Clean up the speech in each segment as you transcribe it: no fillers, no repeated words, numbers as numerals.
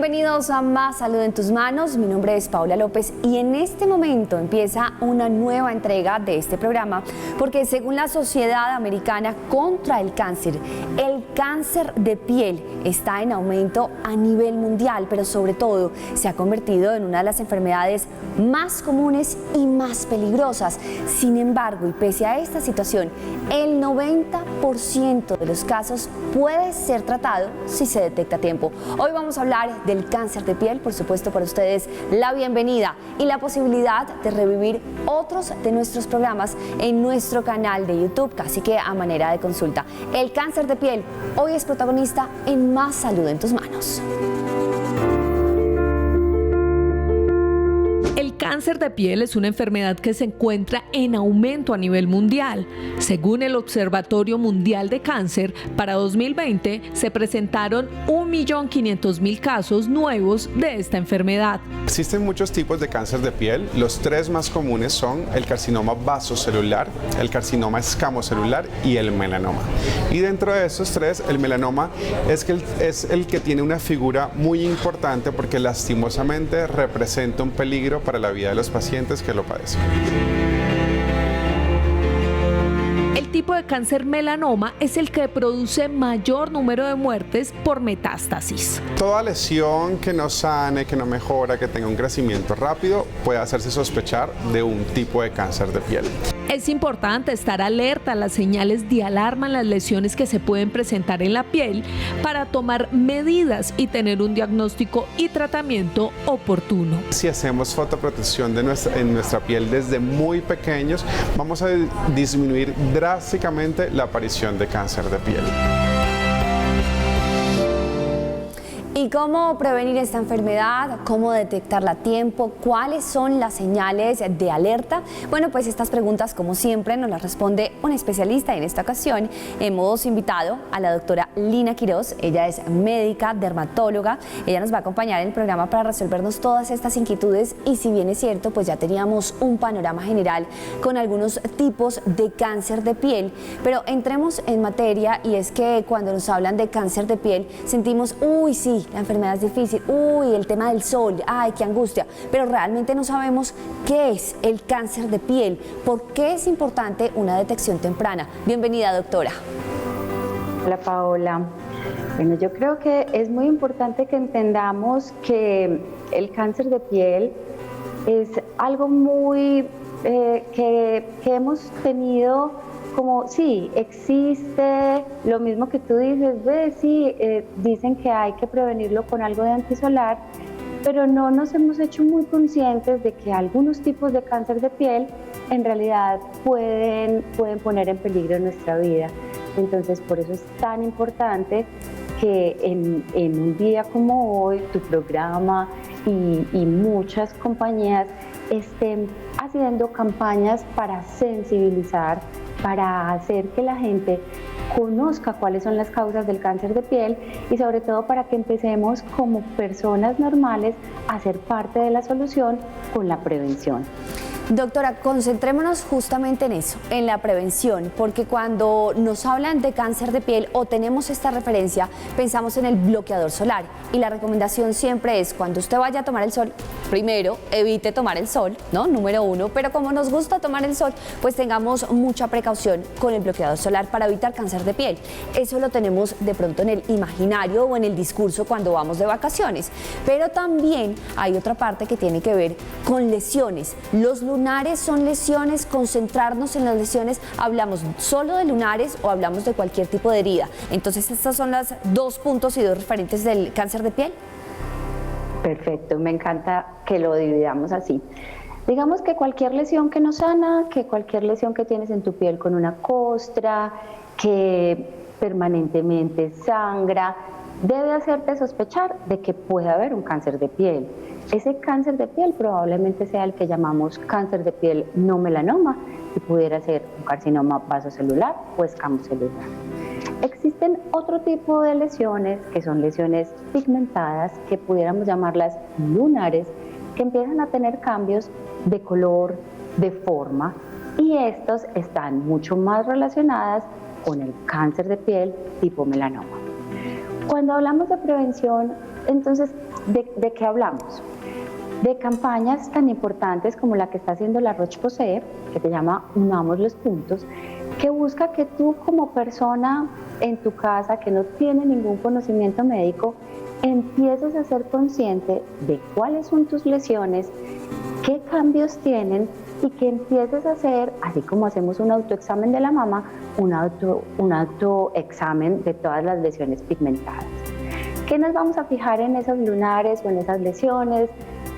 Bienvenidos a Más Salud en tus Manos. Mi nombre es Paula López y en este momento empieza una nueva entrega de este programa porque según la Sociedad Americana contra el Cáncer de piel está en aumento a nivel mundial, pero sobre todo se ha convertido en una de las enfermedades más comunes y más peligrosas. Sin embargo, y pese a esta situación, el 90% de los casos puede ser tratado si se detecta a tiempo. Hoy vamos a hablar del cáncer de piel, por supuesto para ustedes la bienvenida y la posibilidad de revivir otros de nuestros programas en nuestro canal de YouTube, casi que a manera de consulta. El cáncer de piel hoy es protagonista en Más Salud en tus Manos. El cáncer de piel es una enfermedad que se encuentra en aumento a nivel mundial. Según el Observatorio Mundial de Cáncer, para 2020 se presentaron 1.500.000 casos nuevos de esta enfermedad. Existen muchos tipos de cáncer de piel. Los tres más comunes son el carcinoma vasocelular, el carcinoma escamocelular y el melanoma. Y dentro de esos tres, el melanoma es el que tiene una figura muy importante porque lastimosamente representa un peligro para la vida de los pacientes que lo padecen. El tipo de cáncer melanoma es el que produce mayor número de muertes por metástasis. Toda lesión que no sane, que no mejora, que tenga un crecimiento rápido, puede hacerse sospechar de un tipo de cáncer de piel. Es importante estar alerta a las señales de alarma en las lesiones que se pueden presentar en la piel para tomar medidas y tener un diagnóstico y tratamiento oportuno. Si hacemos fotoprotección en nuestra piel desde muy pequeños, vamos a disminuir drásticamente la aparición de cáncer de piel. ¿Y cómo prevenir esta enfermedad? ¿Cómo detectarla a tiempo? ¿Cuáles son las señales de alerta? Bueno, pues estas preguntas, como siempre, nos las responde un especialista. En esta ocasión hemos invitado a la doctora Lina Quiroz. Ella es médica, dermatóloga. Ella nos va a acompañar en el programa para resolvernos todas estas inquietudes. Y si bien es cierto, pues ya teníamos un panorama general con algunos tipos de cáncer de piel. Pero entremos en materia y es que cuando nos hablan de cáncer de piel, sentimos, uy, sí, la enfermedad es difícil, uy, el tema del sol, ay, qué angustia, pero realmente no sabemos qué es el cáncer de piel, por qué es importante una detección temprana. Bienvenida, doctora. Hola, Paola. Bueno, yo creo que es muy importante que entendamos que el cáncer de piel es algo muy que hemos tenido como, sí, existe, lo mismo que tú dices, ves, sí, dicen que hay que prevenirlo con algo de antisolar, pero no nos hemos hecho muy conscientes de que algunos tipos de cáncer de piel en realidad pueden poner en peligro nuestra vida. Entonces, por eso es tan importante que en un día como hoy, tu programa y muchas compañías estén haciendo campañas para sensibilizar, para hacer que la gente conozca cuáles son las causas del cáncer de piel y sobre todo para que empecemos como personas normales a ser parte de la solución con la prevención. Doctora, concentrémonos justamente en eso, en la prevención, porque cuando nos hablan de cáncer de piel o tenemos esta referencia, pensamos en el bloqueador solar y la recomendación siempre es cuando usted vaya a tomar el sol, primero evite tomar el sol, ¿no? Número uno, pero como nos gusta tomar el sol, pues tengamos mucha precaución con el bloqueador solar para evitar cáncer de piel. Eso lo tenemos de pronto en el imaginario o en el discurso cuando vamos de vacaciones, pero también hay otra parte que tiene que ver con lesiones. Los lunares son lesiones, concentrarnos en las lesiones, ¿hablamos solo de lunares o hablamos de cualquier tipo de herida? Entonces, estos son los dos puntos y dos referentes del cáncer de piel. Perfecto, me encanta que lo dividamos así. Digamos que cualquier lesión que no sana, que cualquier lesión que tienes en tu piel con una costra, que permanentemente sangra, debe hacerte sospechar de que puede haber un cáncer de piel. Ese cáncer de piel probablemente sea el que llamamos cáncer de piel no melanoma, y pudiera ser un carcinoma vasocelular o escamocelular. Existen otro tipo de lesiones que son lesiones pigmentadas, que pudiéramos llamarlas lunares, que empiezan a tener cambios de color, de forma, y estos están mucho más relacionadas con el cáncer de piel tipo melanoma. Cuando hablamos de prevención, entonces ¿de qué hablamos? De campañas tan importantes como la que está haciendo la Roche-Posay, que se llama Unamos los Puntos, que busca que tú como persona en tu casa que no tiene ningún conocimiento médico, empieces a ser consciente de cuáles son tus lesiones, qué cambios tienen y que empieces a hacer, así como hacemos un autoexamen de la mama, un autoexamen de todas las lesiones pigmentadas. ¿Qué nos vamos a fijar en esos lunares o en esas lesiones?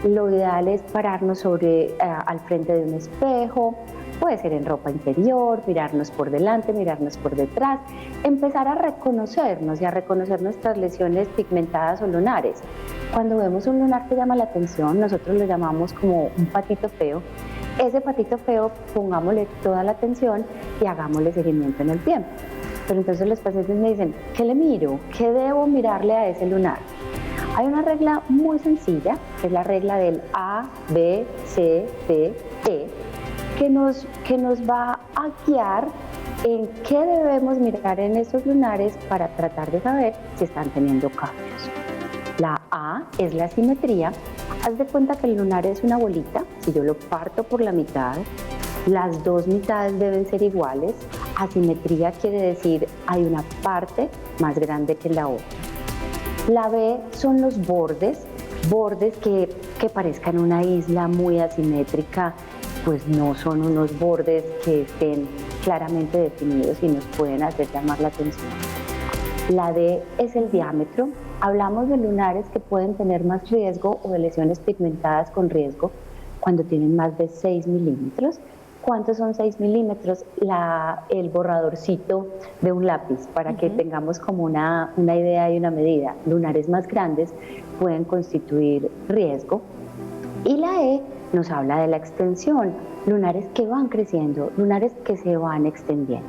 Lo ideal es pararnos al frente de un espejo, puede ser en ropa interior, mirarnos por delante, mirarnos por detrás, empezar a reconocernos y a reconocer nuestras lesiones pigmentadas o lunares. Cuando vemos un lunar que llama la atención, nosotros lo llamamos como un patito feo. Ese patito feo, pongámosle toda la atención y hagámosle seguimiento en el tiempo. Pero entonces los pacientes me dicen, ¿qué le miro? ¿Qué debo mirarle a ese lunar? Hay una regla muy sencilla, que es la regla del A, B, C, D, E, que nos va a guiar en qué debemos mirar en esos lunares para tratar de saber si están teniendo cambios. La A es la simetría. Haz de cuenta que el lunar es una bolita. Si yo lo parto por la mitad, las dos mitades deben ser iguales. Asimetría quiere decir hay una parte más grande que la otra. La B son los bordes que parezcan una isla muy asimétrica, pues no son unos bordes que estén claramente definidos y nos pueden hacer llamar la atención. La D es el diámetro. Hablamos de lunares que pueden tener más riesgo o de lesiones pigmentadas con riesgo cuando tienen más de 6 milímetros. ¿Cuántos son 6 milímetros? El borradorcito de un lápiz, para que tengamos como una idea y una medida. Lunares más grandes pueden constituir riesgo. Y la E nos habla de la extensión, lunares que van creciendo, lunares que se van extendiendo.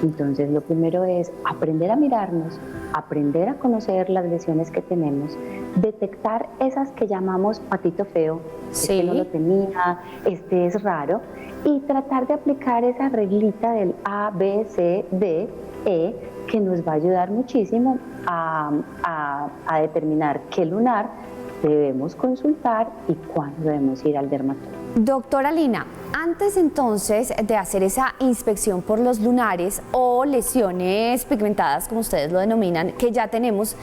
Entonces, lo primero es aprender a mirarnos, aprender a conocer las lesiones que tenemos, detectar esas que llamamos patito feo, sí. Este no lo tenía, este es raro, y tratar de aplicar esa reglita del A, B, C, D, E, que nos va a ayudar muchísimo a determinar qué lunar debemos consultar y cuándo debemos ir al dermatólogo. Doctora Lina, antes entonces de hacer esa inspección por los lunares o lesiones pigmentadas, como ustedes lo denominan, que ya tenemos,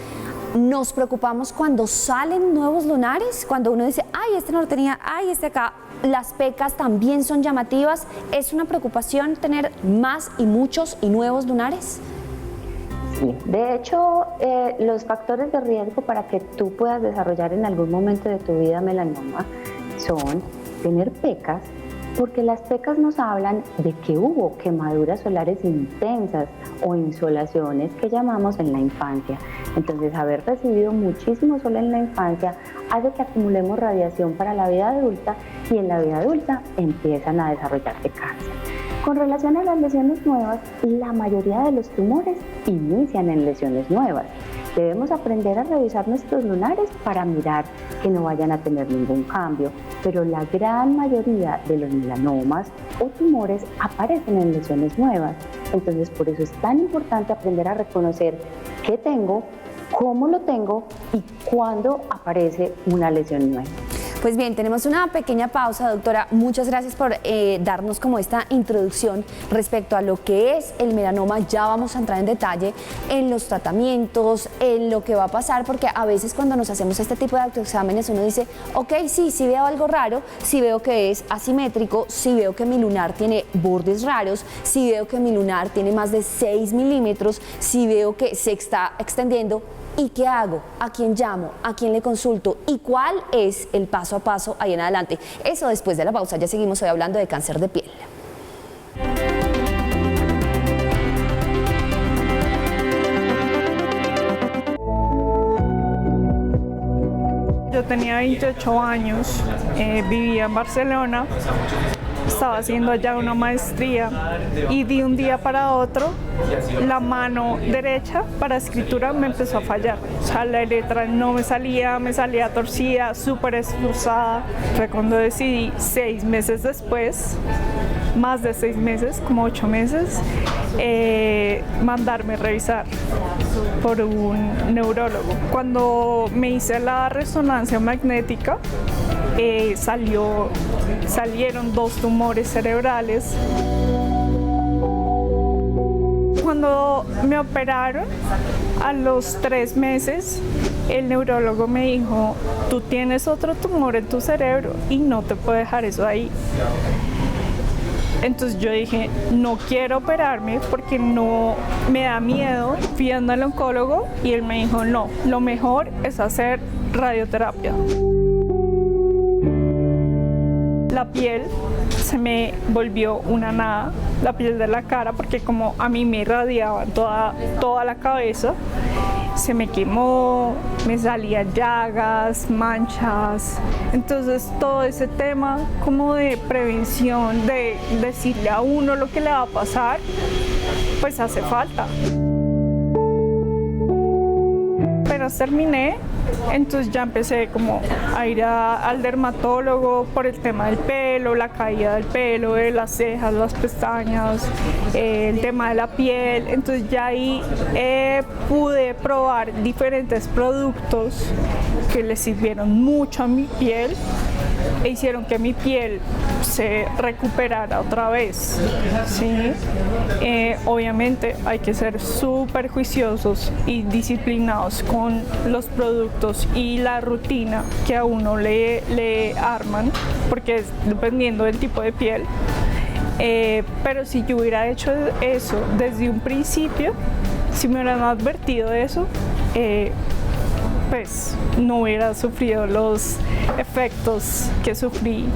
nos preocupamos cuando salen nuevos lunares, cuando uno dice, ay, este no lo tenía, ay, este acá. Las pecas también son llamativas. ¿Es una preocupación tener más y muchos y nuevos lunares? Sí, de hecho, los factores de riesgo para que tú puedas desarrollar en algún momento de tu vida melanoma son tener pecas, porque las pecas nos hablan de que hubo quemaduras solares intensas o insolaciones que llamamos en la infancia. Entonces, haber recibido muchísimo sol en la infancia hace que acumulemos radiación para la vida adulta y en la vida adulta empiezan a desarrollarse cáncer. Con relación a las lesiones nuevas, la mayoría de los tumores inician en lesiones nuevas. Debemos aprender a revisar nuestros lunares para mirar que no vayan a tener ningún cambio, pero la gran mayoría de los melanomas o tumores aparecen en lesiones nuevas. Entonces, por eso es tan importante aprender a reconocer qué tengo, cómo lo tengo y cuándo aparece una lesión nueva. Pues bien, tenemos una pequeña pausa, doctora. Muchas gracias por darnos como esta introducción respecto a lo que es el melanoma. Ya vamos a entrar en detalle en los tratamientos, en lo que va a pasar, porque a veces cuando nos hacemos este tipo de autoexámenes uno dice, ok, sí veo algo raro, sí veo que es asimétrico, sí veo que mi lunar tiene bordes raros, sí veo que mi lunar tiene más de 6 milímetros, sí veo que se está extendiendo. ¿Y qué hago? ¿A quién llamo? ¿A quién le consulto? ¿Y cuál es el paso a paso ahí en adelante? Eso después de la pausa. Ya seguimos hoy hablando de cáncer de piel. Yo tenía 28 años, vivía en Barcelona, estaba haciendo allá una maestría y de un día para otro la mano derecha para escritura me empezó a fallar. O sea, la letra no me salía torcida, súper esforzada. Fue cuando decidí 6 meses después, más de 6 meses, como 8 meses, mandarme revisar por un neurólogo. Cuando me hice la resonancia magnética, salieron 2 tumores cerebrales. Cuando me operaron, a los 3 meses, el neurólogo me dijo: tú tienes otro tumor en tu cerebro y no te puedo dejar eso ahí. Entonces yo dije, no quiero operarme porque no me da miedo. Fui al oncólogo y él me dijo, no, lo mejor es hacer radioterapia. La piel se me volvió una nada, la piel de la cara, porque como a mí me irradiaban toda la cabeza, se me quemó, me salían llagas, manchas. Entonces todo ese tema como de prevención, de decirle a uno lo que le va a pasar, pues hace falta. Apenas terminé, entonces ya empecé como a ir al dermatólogo por el tema del pelo, la caída del pelo, de las cejas, las pestañas, el tema de la piel. Entonces ya ahí pude probar diferentes productos que le sirvieron mucho a mi piel e hicieron que mi piel se recuperara otra vez, ¿sí? Obviamente hay que ser súper juiciosos y disciplinados con los productos y la rutina que a uno le arman, porque es dependiendo del tipo de piel. Pero si yo hubiera hecho eso desde un principio, si me hubieran advertido de eso, pues no hubiera sufrido los efectos que sufrí.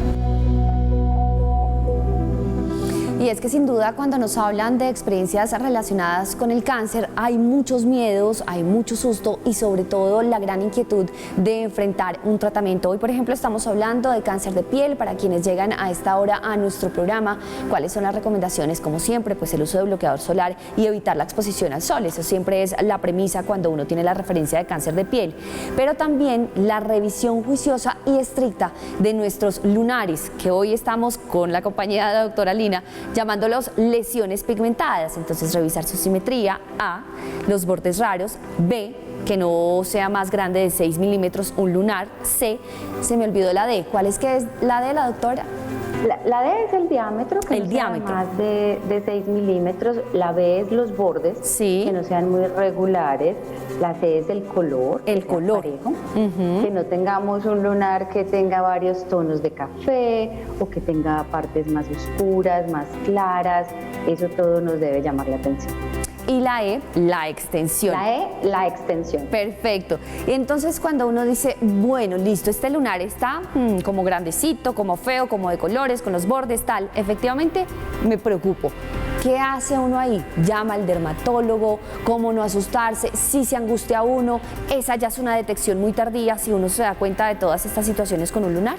Y es que sin duda cuando nos hablan de experiencias relacionadas con el cáncer hay muchos miedos, hay mucho susto y sobre todo la gran inquietud de enfrentar un tratamiento. Hoy por ejemplo estamos hablando de cáncer de piel. Para quienes llegan a esta hora a nuestro programa, ¿cuáles son las recomendaciones? Como siempre, pues el uso de bloqueador solar y evitar la exposición al sol. Eso siempre es la premisa cuando uno tiene la referencia de cáncer de piel. Pero también la revisión juiciosa y estricta de nuestros lunares, que hoy estamos con la compañía de la doctora Lina llamándolos lesiones pigmentadas. Entonces revisar su simetría, A, los bordes raros, B, que no sea más grande de 6 milímetros un lunar, C, se me olvidó la D. ¿Cuál es que es la D, la doctora? La D es el diámetro, que no sea más de 6 milímetros. La B es los bordes, sí, que no sean muy regulares. La C es el color. El color. Parejo, que no tengamos un lunar que tenga varios tonos de café o que tenga partes más oscuras, más claras. Eso todo nos debe llamar la atención. Y la E, la extensión. La E, la extensión. Perfecto. Entonces cuando uno dice, bueno, listo, este lunar está como grandecito, como feo, como de colores, con los bordes, tal, efectivamente me preocupo. ¿Qué hace uno ahí? Llama al dermatólogo, cómo no asustarse, si se angustia uno, esa ya es una detección muy tardía si uno se da cuenta de todas estas situaciones con un lunar.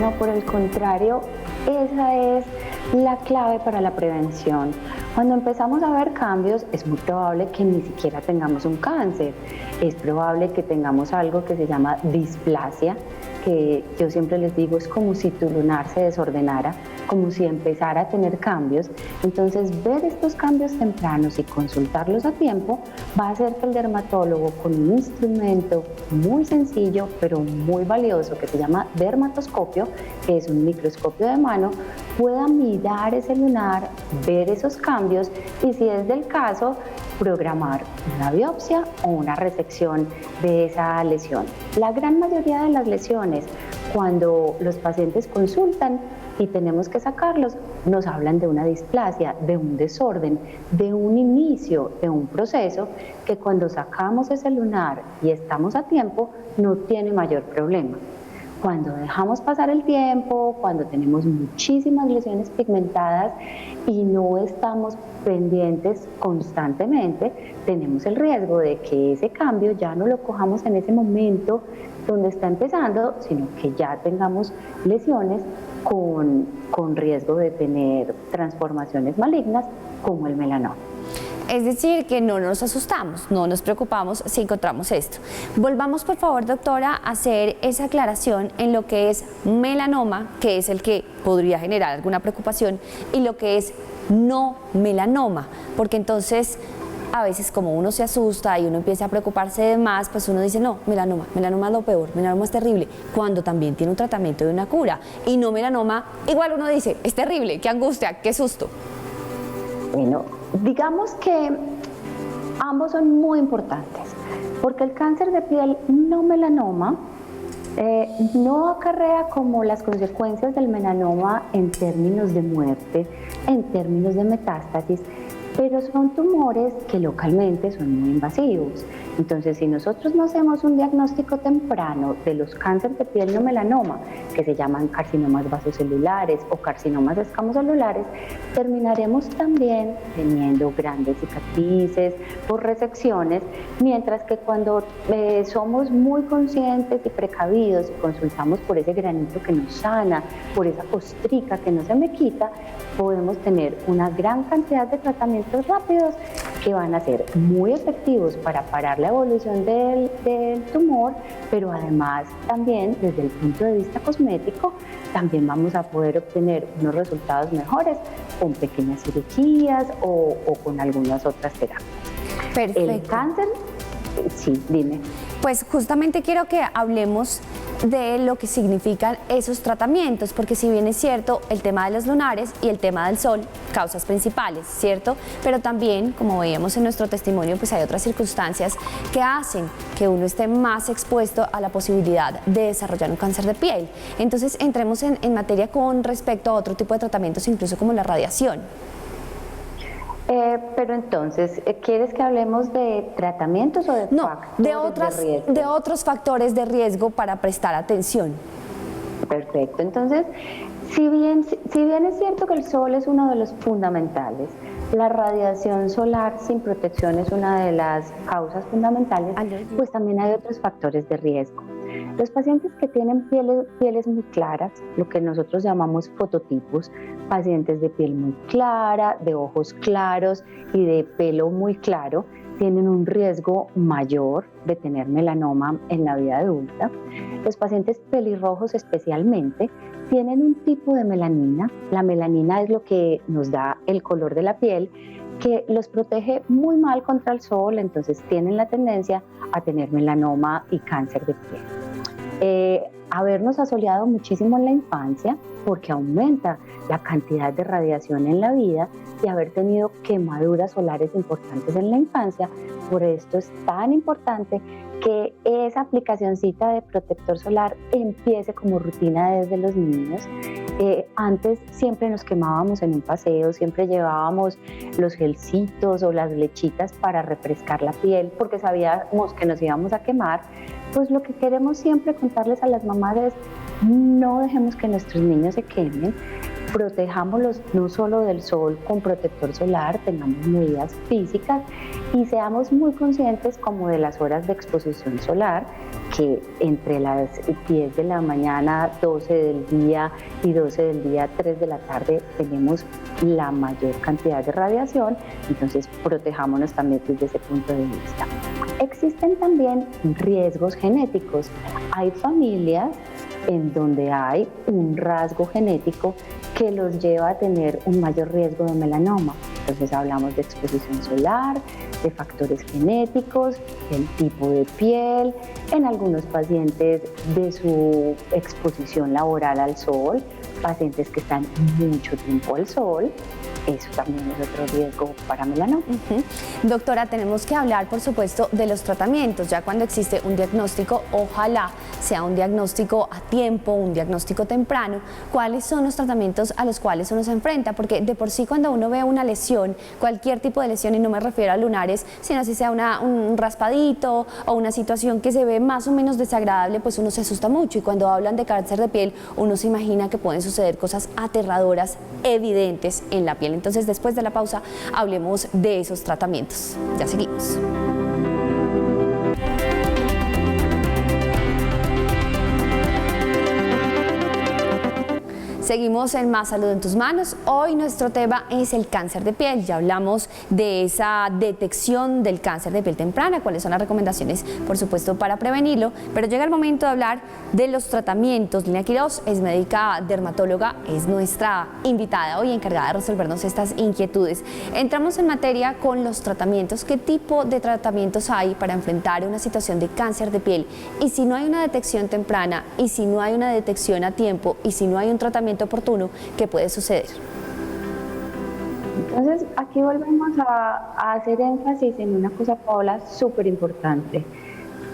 No, por el contrario, esa es la clave para la prevención. Cuando empezamos a ver cambios, es muy probable que ni siquiera tengamos un cáncer. Es probable que tengamos algo que se llama displasia, que yo siempre les digo es como si tu lunar se desordenara, como si empezara a tener cambios. Entonces, ver estos cambios tempranos y consultarlos a tiempo va a hacer que el dermatólogo, con un instrumento muy sencillo pero muy valioso que se llama dermatoscopio, que es un microscopio de mano, pueda mirar ese lunar, ver esos cambios y, si es del caso, programar una biopsia o una resección de esa lesión. La gran mayoría de las lesiones, cuando los pacientes consultan y tenemos que sacarlos, nos hablan de una displasia, de un desorden, de un inicio de un proceso que cuando sacamos ese lunar y estamos a tiempo no tiene mayor problema. Cuando dejamos pasar el tiempo, cuando tenemos muchísimas lesiones pigmentadas y no estamos pendientes constantemente, tenemos el riesgo de que ese cambio ya no lo cojamos en ese momento donde está empezando, sino que ya tengamos lesiones con riesgo de tener transformaciones malignas como el melanoma. Es decir, que no nos asustamos, no nos preocupamos si encontramos esto. Volvamos, por favor, doctora, a hacer esa aclaración en lo que es melanoma, que es el que podría generar alguna preocupación, y lo que es no melanoma, porque entonces a veces como uno se asusta y uno empieza a preocuparse de más, pues uno dice, no, melanoma es lo peor, melanoma es terrible, cuando también tiene un tratamiento y una cura. Y no melanoma, igual uno dice, es terrible, qué angustia, qué susto. Bueno, digamos que ambos son muy importantes, porque el cáncer de piel no melanoma no acarrea como las consecuencias del melanoma en términos de muerte, en términos de metástasis, pero son tumores que localmente son muy invasivos. Entonces, si nosotros no hacemos un diagnóstico temprano de los cánceres de piel no melanoma, que se llaman carcinomas vasocelulares o carcinomas escamocelulares, terminaremos también teniendo grandes cicatrices por resecciones, mientras que cuando somos muy conscientes y precavidos y consultamos por ese granito que nos sana, por esa costrica que no se me quita, podemos tener una gran cantidad de tratamientos rápidos que van a ser muy efectivos para parar la evolución del tumor, pero además también desde el punto de vista cosmético también vamos a poder obtener unos resultados mejores con pequeñas cirugías o con algunas otras terapias. Perfecto. El cáncer, sí, dime. Pues justamente quiero que hablemos de lo que significan esos tratamientos, porque si bien es cierto, el tema de los lunares y el tema del sol, causas principales, ¿cierto? Pero también, como veíamos en nuestro testimonio, pues hay otras circunstancias que hacen que uno esté más expuesto a la posibilidad de desarrollar un cáncer de piel. Entonces, entremos en materia con respecto a otro tipo de tratamientos, incluso como la radiación. Pero entonces, ¿quieres que hablemos de tratamientos o de factores de riesgo? De otros factores de riesgo para prestar atención. Perfecto. Entonces, si bien es cierto que el sol es uno de los fundamentales, la radiación solar sin protección es una de las causas fundamentales, pues también hay otros factores de riesgo. Los pacientes que tienen pieles muy claras, lo que nosotros llamamos fototipos, pacientes de piel muy clara, de ojos claros y de pelo muy claro, tienen un riesgo mayor de tener melanoma en la vida adulta. Los pacientes pelirrojos especialmente tienen un tipo de melanina. La melanina es lo que nos da el color de la piel, que los protege muy mal contra el sol, entonces tienen la tendencia a tener melanoma y cáncer de piel. Habernos asoleado muchísimo en la infancia, porque aumenta la cantidad de radiación en la vida, y haber tenido quemaduras solares importantes en la infancia, por esto es tan importante que esa aplicacioncita de protector solar empiece como rutina desde los niños. Antes siempre nos quemábamos en un paseo, siempre llevábamos los gelcitos o las lechitas para refrescar la piel porque sabíamos que nos íbamos a quemar. Pues lo que queremos siempre contarles a las mamás es: no dejemos que nuestros niños se quemen, protejámoslos no solo del sol con protector solar, tengamos medidas físicas y seamos muy conscientes como de las horas de exposición solar, que entre las 10 de la mañana, 12 del día y 12 del día, 3 de la tarde tenemos la mayor cantidad de radiación, entonces protejámonos también desde ese punto de vista. Existen también riesgos genéticos. Hay familias en donde hay un rasgo genético que los lleva a tener un mayor riesgo de melanoma. Entonces hablamos de exposición solar, de factores genéticos, del tipo de piel, en algunos pacientes de su exposición laboral al sol, pacientes que están mucho tiempo al sol. Eso también es otro riesgo para melanoma. Doctora, tenemos que hablar, por supuesto, de los tratamientos. Ya cuando existe un diagnóstico, ojalá sea un diagnóstico a tiempo, un diagnóstico temprano. ¿Cuáles son los tratamientos a los cuales uno se enfrenta? Porque de por sí, cuando uno ve una lesión, cualquier tipo de lesión, y no me refiero a lunares, sino si sea un raspadito o una situación que se ve más o menos desagradable, pues uno se asusta mucho. Y cuando hablan de cáncer de piel, uno se imagina que pueden suceder cosas aterradoras, evidentes en la piel. Entonces, después de la pausa, hablemos de esos tratamientos. Ya seguimos. Seguimos en Más Salud en tus Manos. Hoy nuestro tema es el cáncer de piel. Ya hablamos de esa detección del cáncer de piel temprana, cuáles son las recomendaciones, por supuesto, para prevenirlo, pero llega el momento de hablar de los tratamientos. Lina Quiroz es médica dermatóloga, es nuestra invitada hoy encargada de resolvernos estas inquietudes. Entramos en materia con los tratamientos. ¿Qué tipo de tratamientos hay para enfrentar una situación de cáncer de piel? Y si no hay una detección temprana, y si no hay una detección a tiempo, y si no hay un tratamiento oportuno, ¿qué puede suceder? Entonces, aquí volvemos a hacer énfasis en una cosa, Paola, súper importante.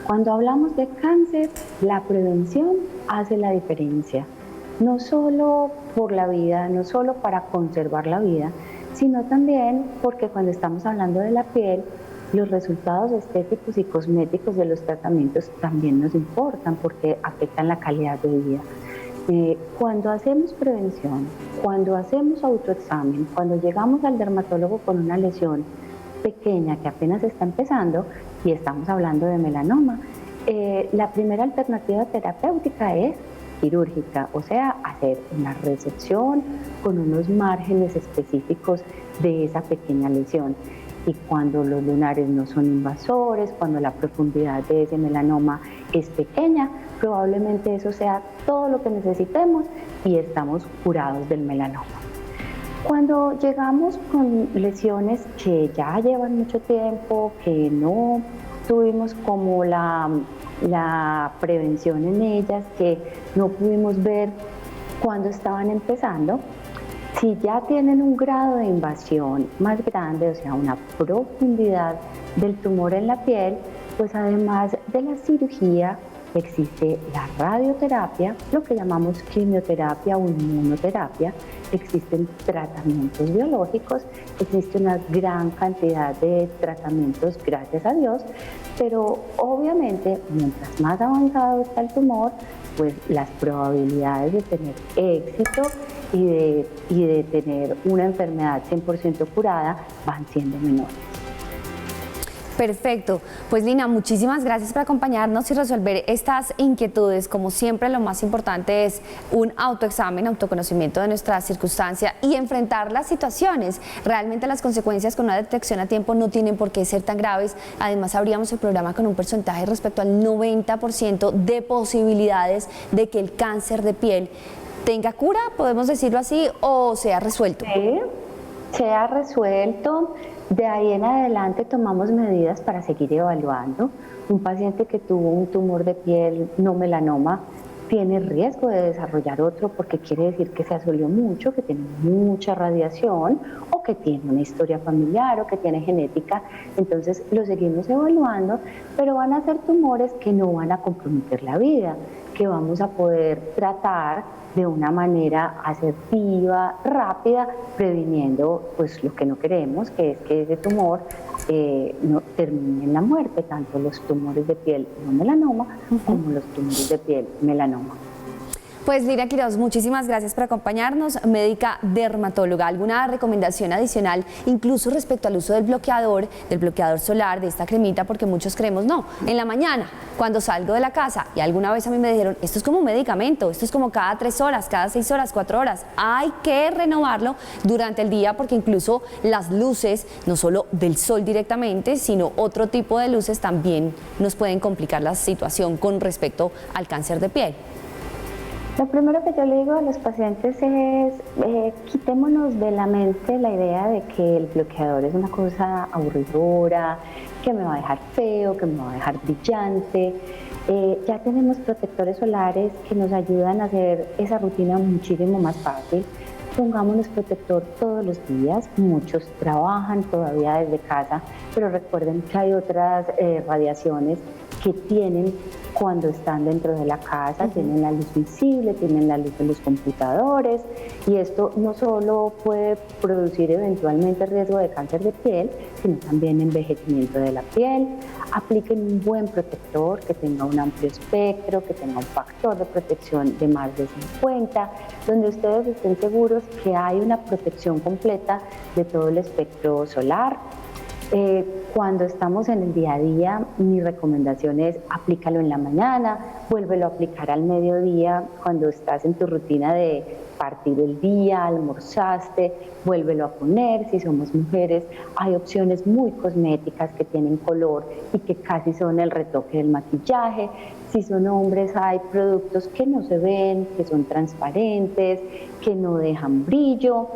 Cuando hablamos de cáncer, la prevención hace la diferencia. No solo por la vida, no solo para conservar la vida, sino también porque cuando estamos hablando de la piel, los resultados estéticos y cosméticos de los tratamientos también nos importan porque afectan la calidad de vida. Cuando hacemos prevención, cuando hacemos autoexamen, cuando llegamos al dermatólogo con una lesión pequeña que apenas está empezando y estamos hablando de melanoma, la primera alternativa terapéutica es quirúrgica, o sea, hacer una resección con unos márgenes específicos de esa pequeña lesión. Y cuando los lunares no son invasores, cuando la profundidad de ese melanoma es pequeña, probablemente eso sea todo lo que necesitemos y estamos curados del melanoma. Cuando llegamos con lesiones que ya llevan mucho tiempo, que no tuvimos como la prevención en ellas, que no pudimos ver cuando estaban empezando, si ya tienen un grado de invasión más grande, o sea, una profundidad del tumor en la piel, pues además de la cirugía existe la radioterapia, lo que llamamos quimioterapia o inmunoterapia, existen tratamientos biológicos, existe una gran cantidad de tratamientos, gracias a Dios, pero obviamente mientras más avanzado está el tumor, pues las probabilidades de tener éxito y de tener una enfermedad 100% curada van siendo menores. Perfecto. Pues Lina, muchísimas gracias por acompañarnos y resolver estas inquietudes. Como siempre, lo más importante es un autoexamen, autoconocimiento de nuestra circunstancia y enfrentar las situaciones. Realmente las consecuencias con una detección a tiempo no tienen por qué ser tan graves. Además, abríamos el programa con un porcentaje respecto al 90% de posibilidades de que el cáncer de piel tenga cura, podemos decirlo así, o sea resuelto. Sí, se ha resuelto. De ahí en adelante tomamos medidas para seguir evaluando. Un paciente que tuvo un tumor de piel no melanoma tiene riesgo de desarrollar otro porque quiere decir que se asolió mucho, que tiene mucha radiación o que tiene una historia familiar o que tiene genética. Entonces lo seguimos evaluando, pero van a ser tumores que no van a comprometer la vida, que vamos a poder tratar de una manera asertiva, rápida, previniendo pues lo que no queremos, que es que ese tumor no termine en la muerte, tanto los tumores de piel no melanoma como los tumores de piel melanoma. Pues Lina Quiroz, muchísimas gracias por acompañarnos, médica dermatóloga. ¿Alguna recomendación adicional, incluso respecto al uso del bloqueador solar, de esta cremita? Porque muchos creemos, no, en la mañana, cuando salgo de la casa, y alguna vez a mí me dijeron, esto es como un medicamento, esto es como cada 3 horas, cada 6 horas, 4 horas. Hay que renovarlo durante el día porque incluso las luces, no solo del sol directamente, sino otro tipo de luces también nos pueden complicar la situación con respecto al cáncer de piel. Lo primero que yo le digo a los pacientes es quitémonos de la mente la idea de que el bloqueador es una cosa aburridora, que me va a dejar feo, que me va a dejar brillante. Ya tenemos protectores solares que nos ayudan a hacer esa rutina muchísimo más fácil. Pongámonos protector todos los días, muchos trabajan todavía desde casa, pero recuerden que hay otras radiaciones que tienen cuando están dentro de la casa, tienen la luz visible, tienen la luz de los computadores y esto no solo puede producir eventualmente riesgo de cáncer de piel, sino también envejecimiento de la piel. Apliquen un buen protector que tenga un amplio espectro, que tenga un factor de protección de más de 50, donde ustedes estén seguros que hay una protección completa de todo el espectro solar. Cuando estamos en el día a día, mi recomendación es aplícalo en la mañana, vuélvelo a aplicar al mediodía cuando estás en tu rutina de partir del día, almorzaste, vuélvelo a poner. Si somos mujeres, hay opciones muy cosméticas que tienen color y que casi son el retoque del maquillaje. Si son hombres, hay productos que no se ven, que son transparentes, que no dejan brillo.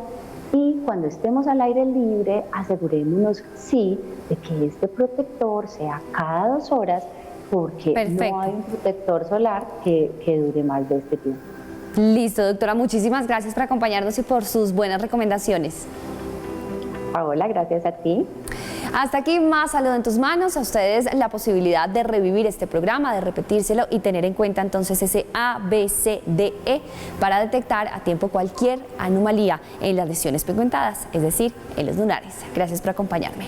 Y cuando estemos al aire libre, asegurémonos, sí, de que este protector sea cada 2 horas, porque Perfecto. no hay un protector solar que dure más de este tiempo. Listo, doctora, muchísimas gracias por acompañarnos y por sus buenas recomendaciones. Paola, gracias a ti. Hasta aquí Más Salud en tus Manos. A ustedes la posibilidad de revivir este programa, de repetírselo y tener en cuenta entonces ese ABCDE para detectar a tiempo cualquier anomalía en las lesiones pigmentadas, es decir, en los lunares. Gracias por acompañarme.